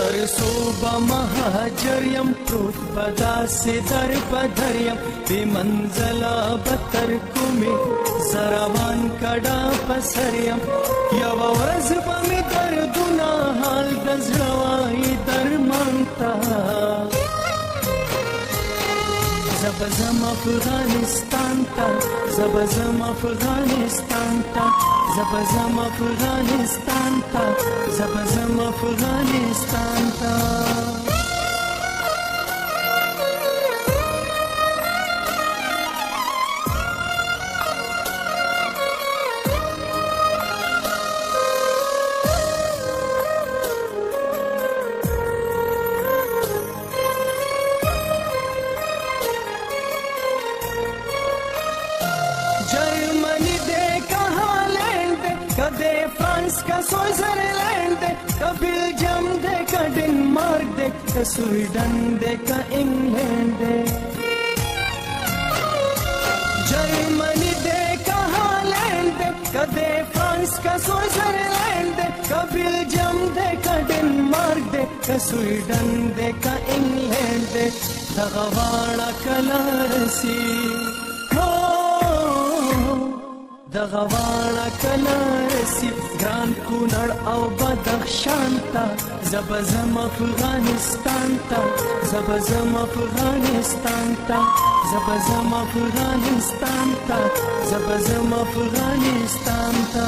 ترسوب مهاجریم پروت بداسې در بدریم بې منزله به تر کومې زروان کډه په سر یم یوه ورځ به مې دردونه حال د زړه وایي درمان ته زه به ځم افغانستان ته زه به ځم افغانستان ته زه به ځم افغانستان ته زه به ځم افغانستان ته जर्मनी दे का हॉलैंड दे कदे फ्रांस का स्विट्जरलैंड दे का बेल्जियम दे का डेनमार्क दे का स्वीडन दे का इंग्लैंड दे जर्मनी दे का हॉलैंड दे कदे फ्रांस का स्विट्जरलैंड दे का बेल्जियम दे का डेनमार्क दे का स्वीडन दे का इंग्लैंड दे दغه واړه کله رسي دغه واړه کله رسي ګران کونړ او بدخشان ته زه به ځم افغانستان ته زه به ځم افغانستان ته زه به ځم افغانستان ته زه به ځم افغانستان ته